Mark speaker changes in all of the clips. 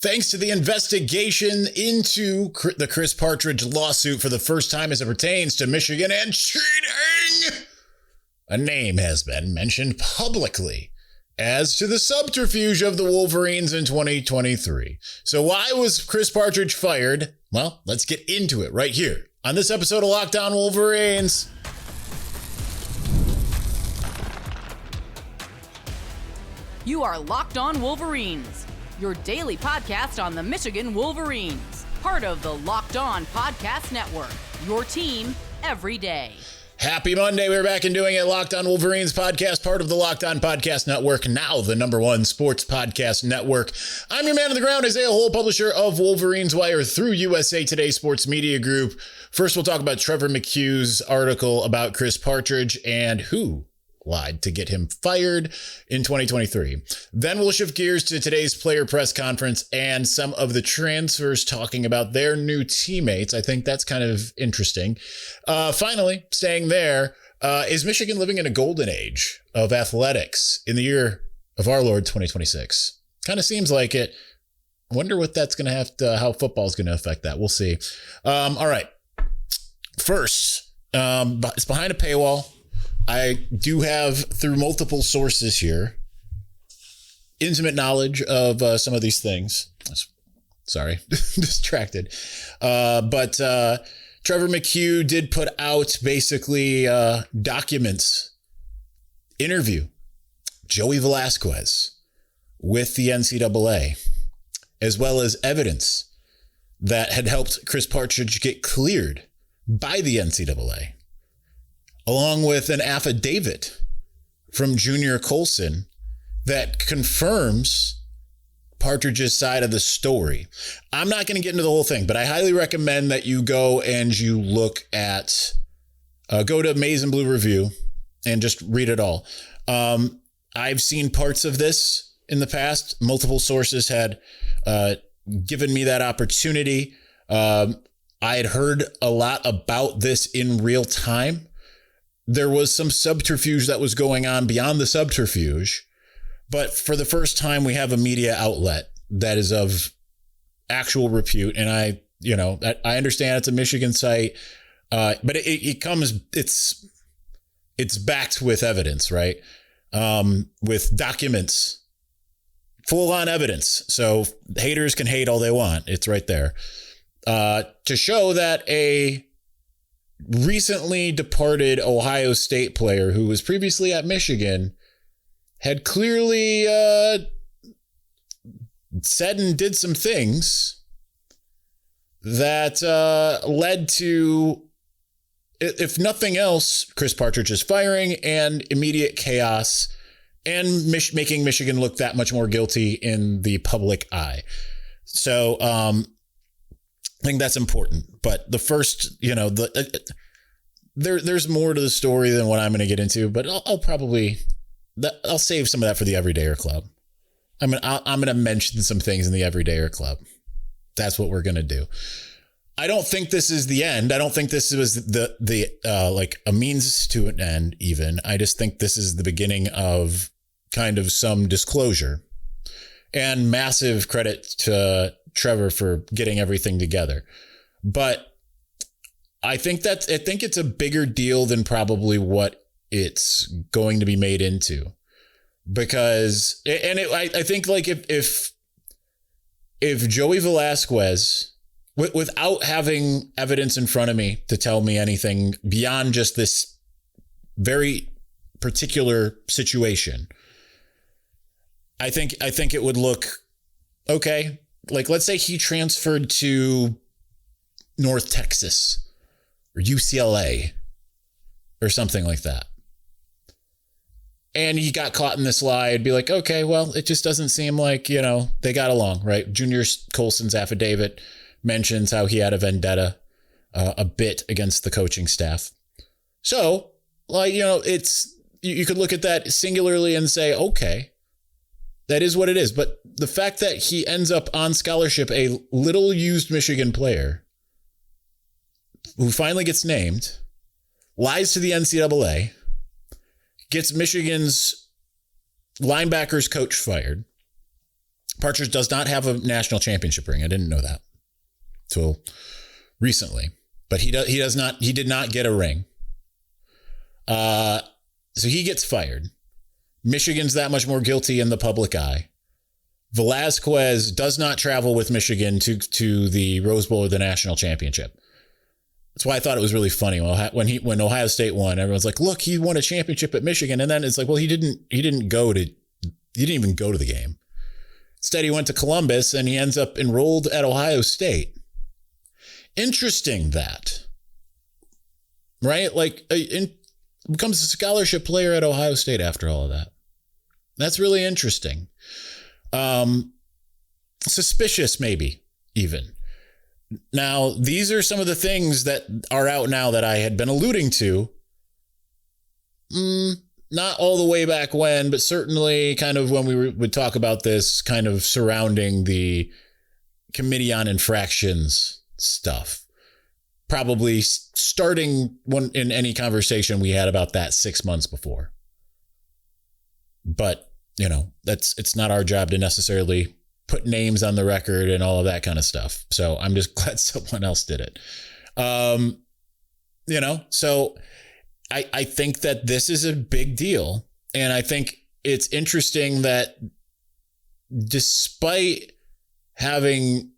Speaker 1: Thanks to the investigation into the Chris Partridge lawsuit for the first time as it pertains to Michigan and cheating, a name has been mentioned publicly as to the subterfuge of the Wolverines in 2023. So why was Chris Partridge fired? Well, let's get into it right here on this episode of Locked On Wolverines.
Speaker 2: You are Locked On Wolverines, your daily podcast on the Michigan Wolverines, part of the Locked On Podcast Network, your team every day.
Speaker 1: Happy Monday. We're back and doing it. Locked On Wolverines podcast, part of the Locked On Podcast Network, now the #1 sports podcast network. I'm your man on the ground, Isaiah Hole, publisher of Wolverines Wire through USA Today Sports Media Group. First, we'll talk about Trevor McCue's article about Chris Partridge and who lied to get him fired in 2023. Then we'll shift gears to today's player press conference and some of the transfers talking about their new teammates. I think that's kind of interesting. Finally, staying there, is Michigan living in a golden age of athletics in the year of our Lord 2026? Kind of seems like it. Wonder what that's going to how football is going to affect that. We'll see. All right. First, it's behind a paywall. I do have, through multiple sources here, intimate knowledge of some of these things. Sorry, distracted. But Trevor McCue did put out basically documents, interview Joey Velazquez with the NCAA, as well as evidence that had helped Chris Partridge get cleared by the NCAA, along with an affidavit from Junior Colson that confirms Partridge's side of the story. I'm not going to get into the whole thing, but I highly recommend that you go and you look at, go to Maize and Blue Review and just read it all. I've seen parts of this in the past. Multiple sources had given me that opportunity. I had heard a lot about this in real time. There was some subterfuge that was going on beyond the subterfuge, but for the first time, we have a media outlet that is of actual repute. And I understand it's a Michigan site, but it's backed with evidence, right? With documents, full on evidence. So haters can hate all they want. It's right there. To show that a recently departed Ohio State player who was previously at Michigan had clearly said and did some things that led to, if nothing else, Chris Partridge's firing and immediate chaos and making Michigan look that much more guilty in the public eye. So, I think that's important, but the first, there's more to the story than what I'm going to get into, but I'll save some of that for the Everydayer Club. I'm going to mention some things in the Everydayer Club. That's what we're going to do. I don't think this is the end. I don't think this was like a means to an end even. I just think this is the beginning of kind of some disclosure, and massive credit to Trevor for getting everything together. But I think it's a bigger deal than probably what it's going to be made into, because, I think like if Joey Velazquez, without having evidence in front of me to tell me anything beyond just this very particular situation, I think it would look okay. Like, let's say he transferred to North Texas or UCLA or something like that, and he got caught in this lie. It'd be like, okay, well, it just doesn't seem like, they got along, right? Junior Colson's affidavit mentions how he had a vendetta a bit against the coaching staff. So, like, you could look at that singularly and say, okay, that is what it is. But the fact that he ends up on scholarship, a little used Michigan player who finally gets named, lies to the NCAA, gets Michigan's linebackers coach fired, Partridge does not have a national championship ring. I didn't know that till recently, but he did not get a ring. So he gets fired. Michigan's that much more guilty in the public eye. Velazquez does not travel with Michigan to the Rose Bowl or the national championship. That's why I thought it was really funny when Ohio State won. Everyone's like, "Look, he won a championship at Michigan," and then it's like, "Well, he didn't even go to the game. Instead, he went to Columbus and he ends up enrolled at Ohio State." Interesting that, right? Like, becomes a scholarship player at Ohio State after all of that. That's really interesting. Suspicious, maybe even. Now, these are some of the things that are out now that I had been alluding to. Not all the way back when, but certainly kind of when we would talk about this kind of surrounding the Committee on Infractions stuff. Probably starting in any conversation we had about that 6 months before. But, it's not our job to necessarily put names on the record and all of that kind of stuff. So I'm just glad someone else did it. So I think that this is a big deal. And I think it's interesting that despite having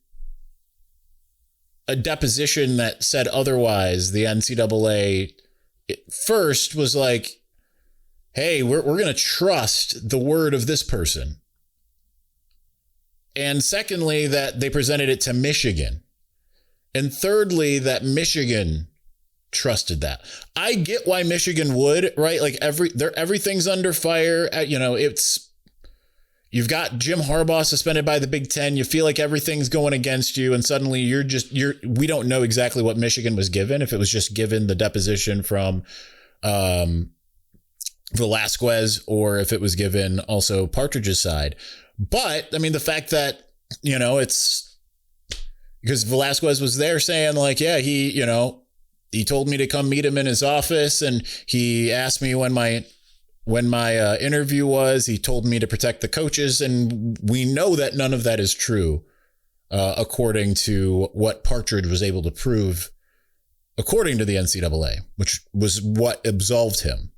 Speaker 1: a deposition that said otherwise, the NCAA first was like, hey, we're going to trust the word of this person. And secondly, that they presented it to Michigan. And thirdly, that Michigan trusted that. I get why Michigan would, right? Like everything's under fire. You've got Jim Harbaugh suspended by the Big Ten. You feel like everything's going against you. And suddenly we don't know exactly what Michigan was given. If it was just given the deposition from Velazquez, or if it was given also Partridge's side. But I mean, the fact that, it's because Velazquez was there saying like, yeah, he told me to come meet him in his office. And he asked me when my interview was. He told me to protect the coaches. And we know that none of that is true, according to what Partridge was able to prove, according to the NCAA, which was what absolved him.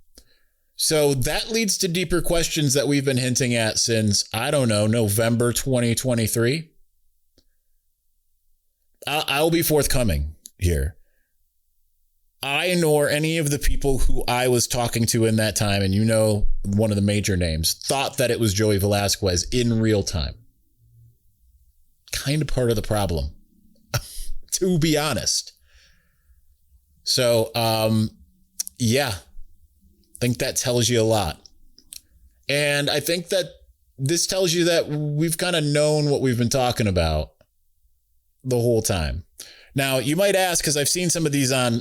Speaker 1: So that leads to deeper questions that we've been hinting at since, I don't know, November 2023. I'll be forthcoming here. I nor any of the people who I was talking to in that time, and one of the major names, thought that it was Joey Velazquez in real time. Kind of part of the problem, to be honest. So, yeah. I think that tells you a lot. And I think that this tells you that we've kind of known what we've been talking about the whole time. Now, you might ask, because I've seen some of these on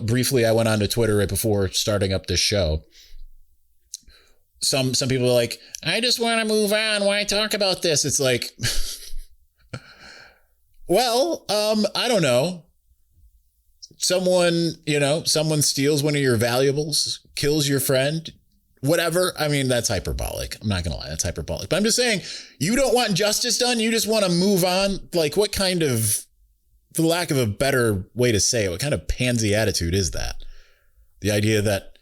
Speaker 1: briefly, I went on to Twitter right before starting up this show. Some people are like, I just want to move on. Why talk about this? It's like, well, I don't know. Someone steals one of your valuables, kills your friend, whatever. I mean, that's hyperbolic. I'm not going to lie. That's hyperbolic. But I'm just saying, you don't want justice done. You just want to move on. Like, what kind of, for lack of a better way to say it, what kind of pansy attitude is that? The idea that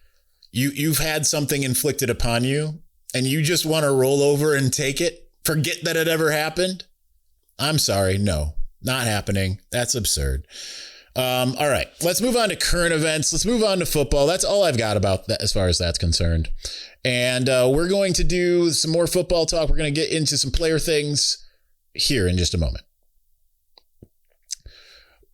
Speaker 1: you've had something inflicted upon you and you just want to roll over and take it, forget that it ever happened. I'm sorry. No, not happening. That's absurd. All right, let's move on to current events. Let's move on to football. That's all I've got about that as far as that's concerned. And we're going to do some more football talk. We're going to get into some player things here in just a moment.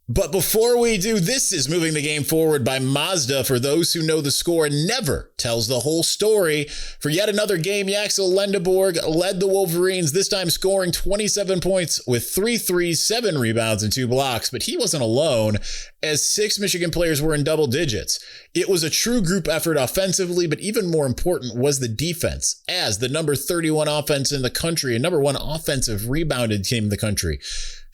Speaker 1: But before we do, this is Moving the Game Forward by Mazda. For those who know the score, never tells the whole story. For yet another game, Yaxel Lendeborg led the Wolverines, this time scoring 27 points with 3 threes, 7 rebounds, and 2 blocks. But he wasn't alone, as 6 Michigan players were in double digits. It was a true group effort offensively, but even more important was the defense, as the number 31 offense in the country and number 1 offensive rebounded team in the country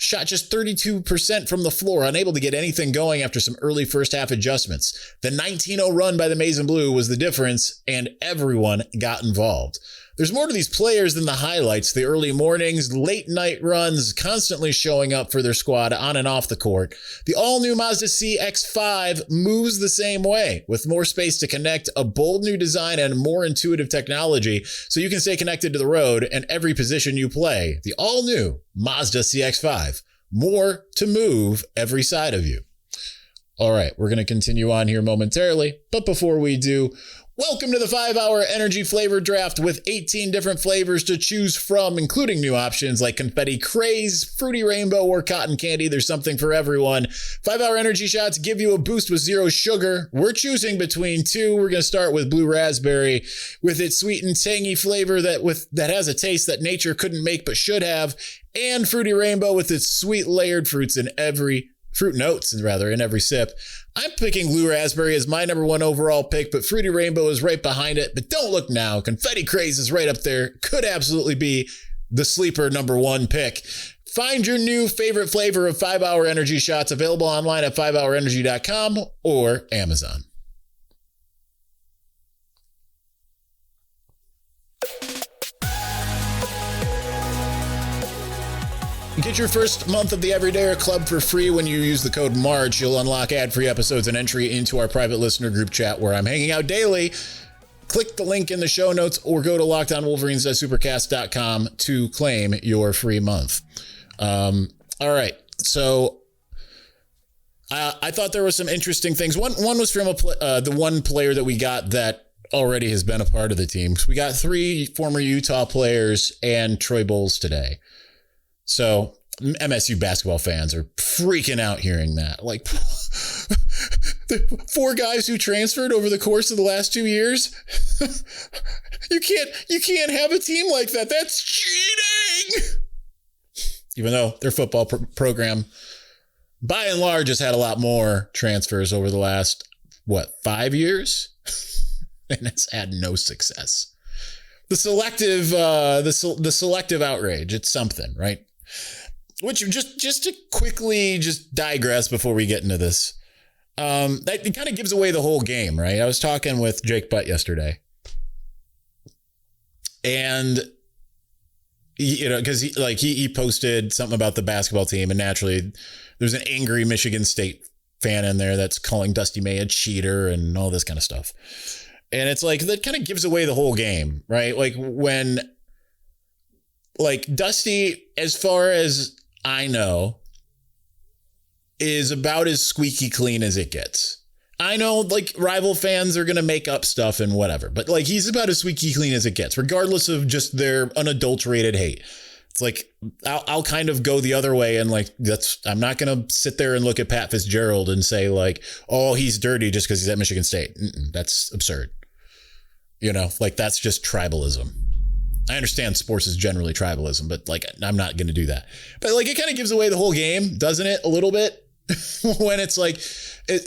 Speaker 1: shot just 32% from the floor, unable to get anything going after some early first half adjustments. The 19-0 run by the Maize and Blue was the difference, and everyone got involved. There's more to these players than the highlights, the early mornings, late night runs, constantly showing up for their squad on and off the court. The all-new Mazda CX-5 moves the same way, with more space to connect, a bold new design, and more intuitive technology, so you can stay connected to the road and every position you play. The all-new Mazda CX-5. More to move every side of you. All right, we're going to continue on here momentarily, but before we do, welcome to the 5-hour energy flavor draft with 18 different flavors to choose from, including new options like confetti craze, fruity rainbow, or cotton candy. There's something for everyone. 5-hour energy shots give you a boost with zero sugar. We're choosing between two. We're going to start with blue raspberry with its sweet and tangy flavor that has a taste that nature couldn't make but should have, and fruity rainbow with its sweet layered fruit notes in every sip. I'm picking blue raspberry as my number one overall pick, but fruity rainbow is right behind it. But don't look now. Confetti craze is right up there. Could absolutely be the sleeper number one pick. Find your new favorite flavor of 5-hour energy shots available online at 5hourenergy.com or Amazon. Get your first month of the Everydayer Club for free when you use the code MARCH. You'll unlock ad-free episodes and entry into our private listener group chat where I'm hanging out daily. Click the link in the show notes or go to LockedOnWolverines.supercast.com to claim your free month. All right, so I thought there were some interesting things. One was from the one player that we got that already has been a part of the team. We got 3 former Utah players and Troy Bowles today. So MSU basketball fans are freaking out hearing that. Like, the 4 guys who transferred over the course of the last 2 years. You can't have a team like that. That's cheating. Even though their football program, by and large, has had a lot more transfers over the last 5 years, and it's had no success. The selective outrage. It's something, right? Which just to quickly digress before we get into this, that it kind of gives away the whole game, right? I was talking with Jake Butt yesterday, and because he posted something about the basketball team, and naturally there's an angry Michigan State fan in there that's calling Dusty May a cheater and all this kind of stuff, and it's like that kind of gives away the whole game, right? Like when. Like Dusty, as far as I know, is about as squeaky clean as it gets. I know like rival fans are going to make up stuff and whatever, but like he's about as squeaky clean as it gets, regardless of just their unadulterated hate. It's like I'll kind of go the other way and I'm not going to sit there and look at Pat Fitzgerald and say like, oh, he's dirty just because he's at Michigan State. That's absurd. That's just tribalism. I understand sports is generally tribalism, but like, I'm not going to do that. But like, it kind of gives away the whole game, doesn't it? A little bit when it's like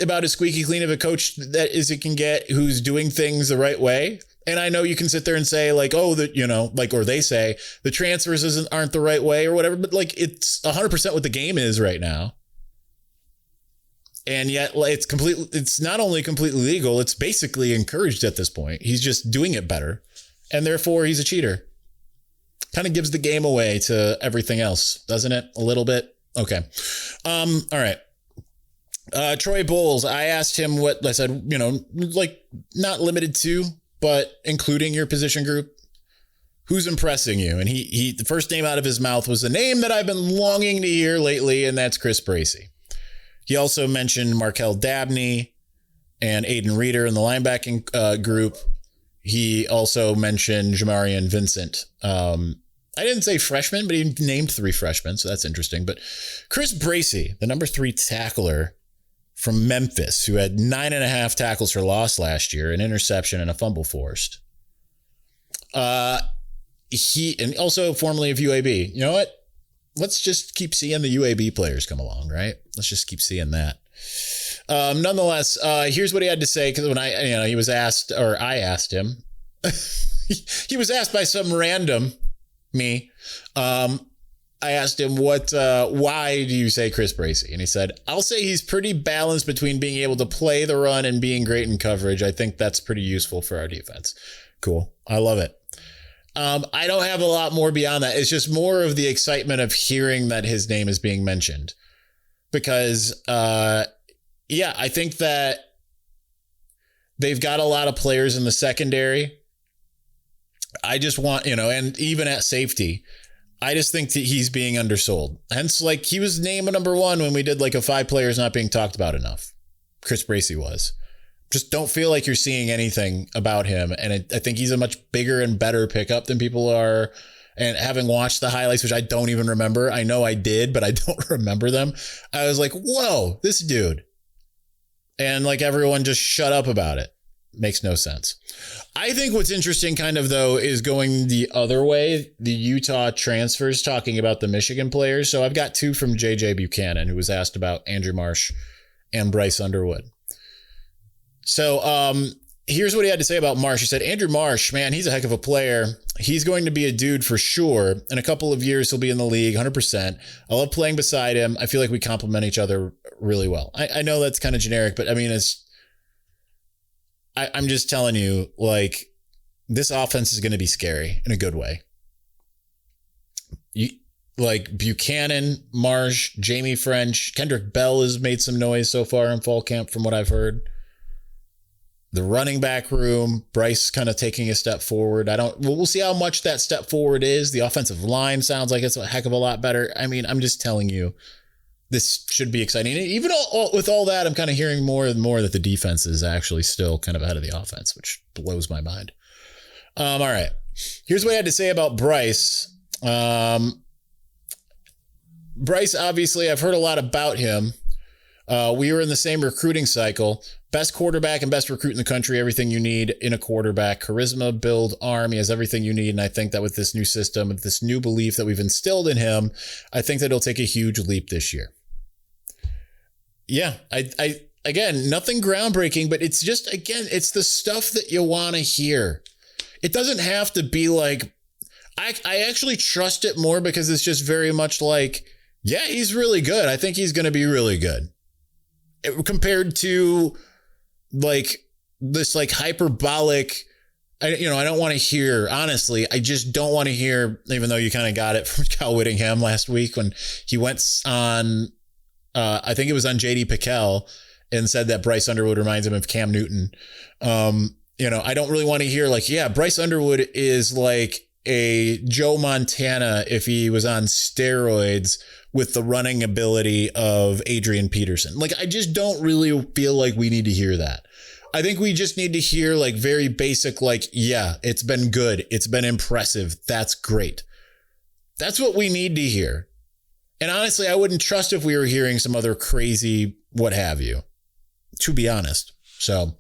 Speaker 1: about as squeaky clean of a coach that is it can get who's doing things the right way. And I know you can sit there and say like, oh, or they say the transfers aren't the right way or whatever, but like it's 100% what the game is right now. And yet it's not only completely legal, it's basically encouraged at this point. He's just doing it better. And therefore he's a cheater. Kind of gives the game away to everything else, doesn't it? A little bit. Okay. All right. Troy Bowles, I asked him what I said, not limited to, but including your position group. Who's impressing you? And he the first name out of his mouth was a name that I've been longing to hear lately, and that's Chris Bracy. He also mentioned Markel Dabney and Aiden Reeder in the linebacking group. He also mentioned Jamarian Vincent. I didn't say freshman, but he named 3 freshmen, so that's interesting. But Chris Bracy, the number 3 tackler from Memphis, who had 9.5 tackles for loss last year, an interception and a fumble forced. He and also formerly of UAB. You know what? Let's just keep seeing the UAB players come along, right? Let's just keep seeing that. Nonetheless, here's what he had to say, because when he was asked, or I asked him, he was asked by some random me. I asked him why do you say Chris Bracy? And he said, I'll say he's pretty balanced between being able to play the run and being great in coverage. I think that's pretty useful for our defense. Cool. I love it. I don't have a lot more beyond that. It's just more of the excitement of hearing that his name is being mentioned. Because, I think that they've got a lot of players in the secondary. I just want, and even at safety, I just think that he's being undersold. Hence, like, he was named number one when we did like a 5 players not being talked about enough. Chris Bracy was. Just don't feel like you're seeing anything about him. And I think he's a much bigger and better pickup than people are. And having watched the highlights, which I don't even remember, I know I did, but I don't remember them. I was like, whoa, this dude. And like everyone just shut up about it. Makes no sense. I think what's interesting kind of, though, is going the other way. The Utah transfers talking about the Michigan players. So I've got 2 from JJ Buchanan, who was asked about Andrew Marsh and Bryce Underwood. So here's what he had to say about Marsh. He said, Andrew Marsh, man, he's a heck of a player. He's going to be a dude for sure. In a couple of years, he'll be in the league 100%. I love playing beside him. I feel like we complement each other really well. I know that's kind of generic, but I mean, I'm just telling you, like, this offense is going to be scary in a good way. Like Buchanan, Marsh, Jamie French, Kendrick Bell has made some noise so far in fall camp from what I've heard. The running back room, Bryce kind of taking a step forward. We'll see how much that step forward is. The offensive line sounds like it's a heck of a lot better. I mean, I'm just telling you, this should be exciting. Even with all that, I'm kind of hearing more and more that the defense is actually still kind of ahead of the offense, which blows my mind. All right. Here's what I had to say about Bryce. Bryce, obviously, I've heard a lot about him. We were in the same recruiting cycle. Best quarterback and best recruit in the country. Everything you need in a quarterback. Charisma, build, arm. He has everything you need. And I think that with this new system, with this new belief that we've instilled in him, I think that he'll take a huge leap this year. Yeah, I again, nothing groundbreaking, but it's just, again, it's the stuff that you want to hear. It doesn't have to be like, I actually trust it more because it's just very much like, yeah, he's really good. I think he's going to be really good. Compared to like this like hyperbolic, I don't want to hear, honestly, I just don't want to hear, even though you kind of got it from Kyle Whittingham last week when he went on, I think it was on JD Pickell and said that Bryce Underwood reminds him of Cam Newton. I don't really want to hear like, yeah, Bryce Underwood is like a Joe Montana if he was on steroids with the running ability of Adrian Peterson. Like, I just don't really feel like we need to hear that. I think we just need to hear like very basic, like, yeah, it's been good. It's been impressive. That's great. That's what we need to hear. And honestly, I wouldn't trust if we were hearing some other crazy what have you, to be honest. So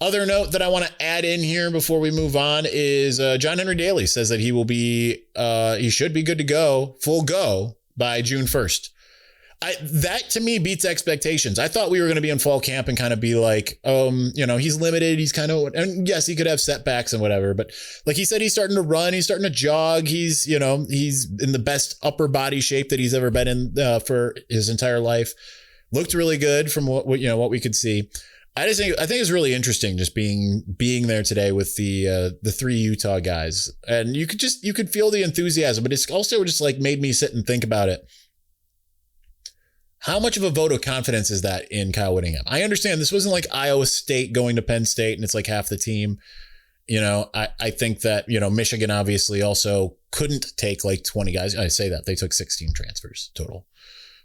Speaker 1: other note that I want to add in here before we move on is John Henry Daly says that he will be, he should be good to go, full go by June 1st. That to me beats expectations. I thought we were going to be in fall camp and kind of be like, he's limited. He's kind of, and yes, he could have setbacks and whatever, but like he said, he's starting to run, he's starting to jog. He's in the best upper body shape that he's ever been in for his entire life. Looked really good from what we could see. I think it's really interesting just being there today with the 3 Utah guys, and you could feel the enthusiasm, but it's also just like made me sit and think about it. How much of a vote of confidence is that in Kyle Whittingham? I understand this wasn't like Iowa State going to Penn State and it's like half the team. I think that, Michigan obviously also couldn't take like 20 guys. I say that they took 16 transfers total.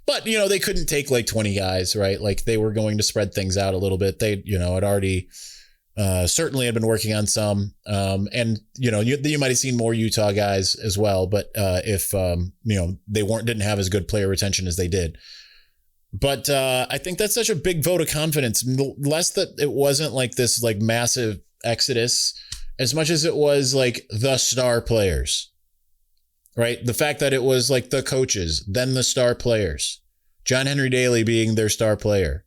Speaker 1: But, they couldn't take like 20 guys, right? Like they were going to spread things out a little bit. They, had already certainly had been working on some. And, you might have seen more Utah guys as well. But if, they didn't have as good player retention as they did. But I think that's such a big vote of confidence. Less that it wasn't like this like massive exodus as much as it was like the star players. Right. The fact that it was like the coaches, then the star players, John Henry Daly being their star player.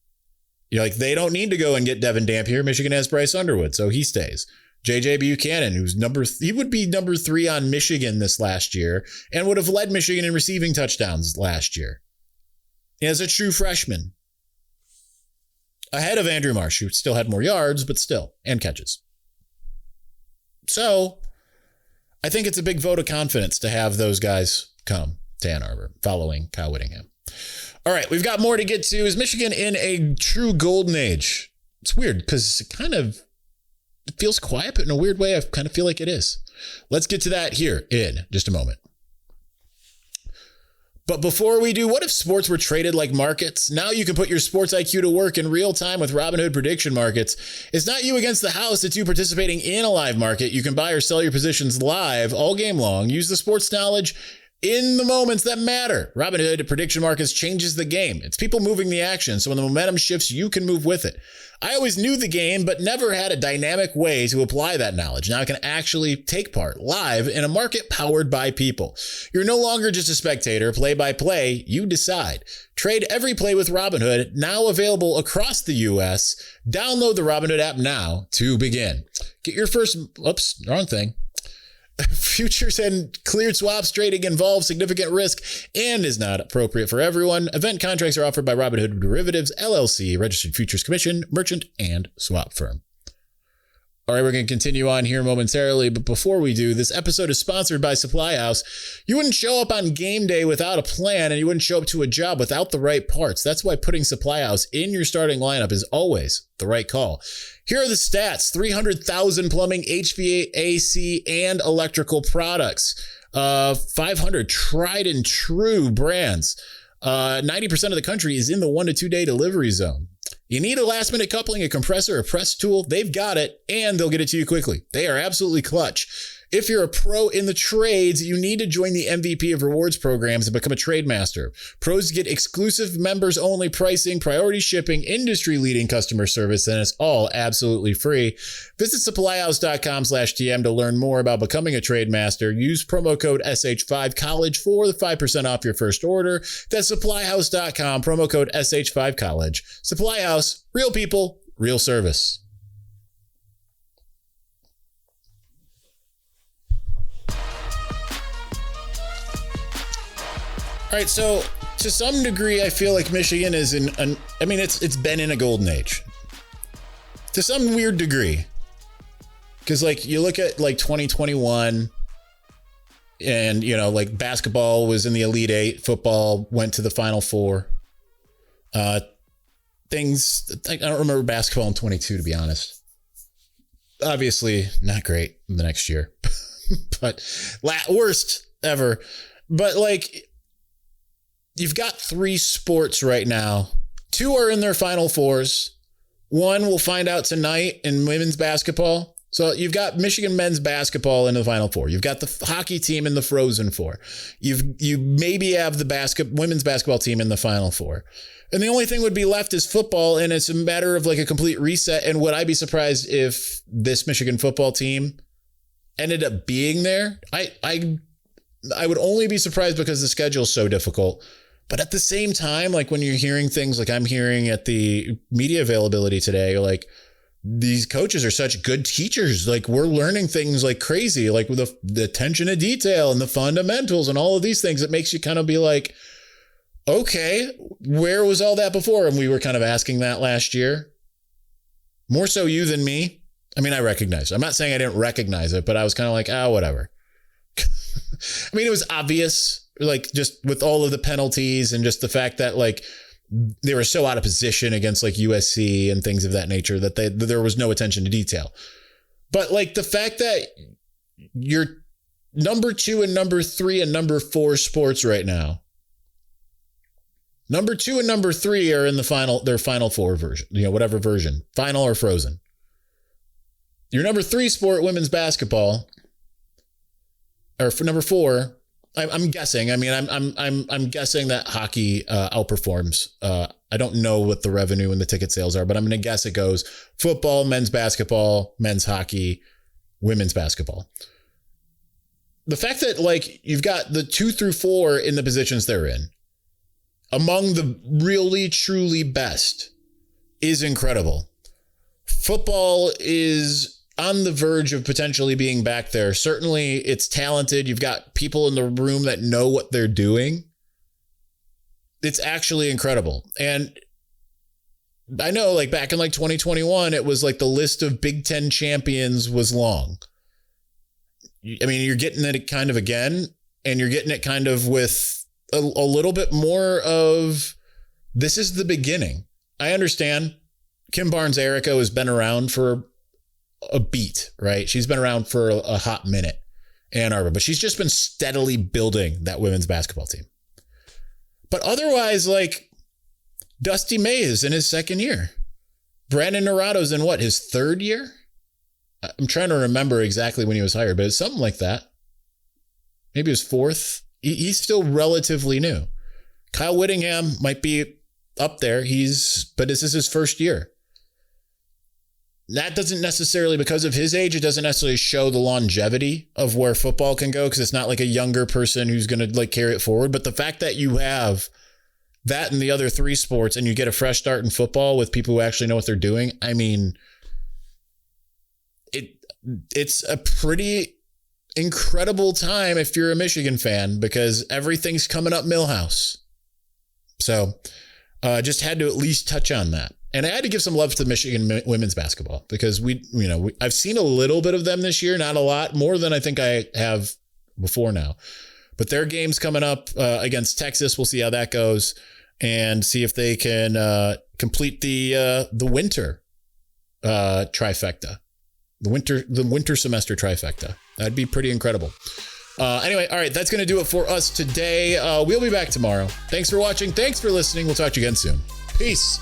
Speaker 1: Like they don't need to go and get Devin Dampier. Michigan has Bryce Underwood, so he stays. JJ Buchanan, who's he would be number 3 on Michigan this last year and would have led Michigan in receiving touchdowns last year. As a true freshman. Ahead of Andrew Marsh, who still had more yards, but still, and catches. So I think it's a big vote of confidence to have those guys come to Ann Arbor following Kyle Whittingham. All right, we've got more to get to. Is Michigan in a true golden age? It's weird because it feels quiet, but in a weird way, I kind of feel like it is. Let's get to that here in just a moment. But before we do, what if sports were traded like markets? Now you can put your sports IQ to work in real time with Robinhood prediction markets. It's not you against the house, it's you participating in a live market. You can buy or sell your positions live all game long. Use the sports knowledge in the moments that matter. Robinhood prediction markets changes the game. It's people moving the action, so when the momentum shifts, you can move with it. I always knew the game, but never had a dynamic way to apply that knowledge. Now I can actually take part live in a market powered by people. You're no longer just a spectator, play by play, you decide. Trade every play with Robinhood, now available across the U.S. Download the Robinhood app now to begin. Get your first, wrong thing. Futures and cleared swaps trading involves significant risk and is not appropriate for everyone. Event contracts are offered by Robinhood Derivatives, LLC, Registered Futures Commission, merchant, and swap firm. All right, we're going to continue on here momentarily, but before we do, this episode is sponsored by Supply House. You wouldn't show up on game day without a plan, and you wouldn't show up to a job without the right parts. That's why putting Supply House in your starting lineup is always the right call. Here are the stats: 300,000 plumbing, HVAC, and electrical products. 500 tried and true brands. 90% of the country is in the 1 to 2 day delivery zone. You need a last minute coupling, a compressor, a press tool, they've got it, and they'll get it to you quickly. They are absolutely clutch. If you're a pro in the trades, you need to join the MVP of rewards programs and become a trade master. Pros get exclusive members only pricing, priority shipping, industry leading customer service, and it's all absolutely free. Visit supplyhouse.com/TM to learn more about becoming a trade master. Use promo code SH5College for the 5% off your first order. That's supplyhouse.com, promo code SH5College. Supply House, real people, real service. All right, so to some degree, I feel like Michigan is it's been in a golden age. To some weird degree. Because, like, you look at, like, 2021, and, you know, like, basketball was in the Elite Eight, football went to the Final Four. I don't remember basketball in 22, to be honest. Obviously, not great the next year. But worst ever. But, like, you've got 3 sports right now. 2 are in their Final Fours. 1 we'll find out tonight in women's basketball. So you've got Michigan men's basketball in the Final Four. You've got the hockey team in the Frozen Four. You maybe have the women's basketball team in the Final Four. And the only thing would be left is football, and it's a matter of like a complete reset. And would I be surprised if this Michigan football team ended up being there? I would only be surprised because the schedule is so difficult. But at the same time, like when you're hearing things like I'm hearing at the media availability today, like these coaches are such good teachers. Like we're learning things like crazy, like with the attention to detail and the fundamentals and all of these things. It makes you kind of be like, okay, where was all that before? And we were kind of asking that last year. More so you than me. I mean, I recognize it. I'm not saying I didn't recognize it, but I was kind of like, whatever. I mean, it was obvious. Like just with all of the penalties and just the fact that like they were so out of position against like USC and things of that nature that there was no attention to detail. But like the fact that you're number 2 and number 3 and number 4 sports right now. Number 2 and number 3 are in their Final Four version, whatever version, final or Frozen. Your number 3 sport, women's basketball, or for number 4. I'm guessing. I mean, I'm guessing that hockey outperforms. I don't know what the revenue and the ticket sales are, but I'm going to guess it goes football, men's basketball, men's hockey, women's basketball. The fact that like you've got the 2 through 4 in the positions they're in, among the really truly best, is incredible. Football is on the verge of potentially being back there. Certainly it's talented. You've got people in the room that know what they're doing. It's actually incredible. And I know like back in like 2021, it was like the list of Big Ten champions was long. I mean, you're getting it kind of again, and you're getting it kind of with a little bit more of this is the beginning. I understand Kim Barnes-Erica has been around for a beat, right? She's been around for a hot minute, Ann Arbor, but she's just been steadily building that women's basketball team. But otherwise, like Dusty May is in his second year. Brandon Nerato's in what, his third year? I'm trying to remember exactly when he was hired, but it's something like that. Maybe his fourth. He's still relatively new. Kyle Whittingham might be up there. But this is his first year. That doesn't necessarily, because of his age, it doesn't necessarily show the longevity of where football can go, because it's not like a younger person who's going to like carry it forward. But the fact that you have that in the other three sports and you get a fresh start in football with people who actually know what they're doing, I mean, it's a pretty incredible time if you're a Michigan fan, because everything's coming up Millhouse. So just had to at least touch on that. And I had to give some love to Michigan women's basketball, because I've seen a little bit of them this year, not a lot, more than I think I have before now. But their game's coming up against Texas. We'll see how that goes and see if they can complete the winter trifecta, the winter semester trifecta. That'd be pretty incredible. Anyway, all right, that's going to do it for us today. We'll be back tomorrow. Thanks for watching. Thanks for listening. We'll talk to you again soon. Peace.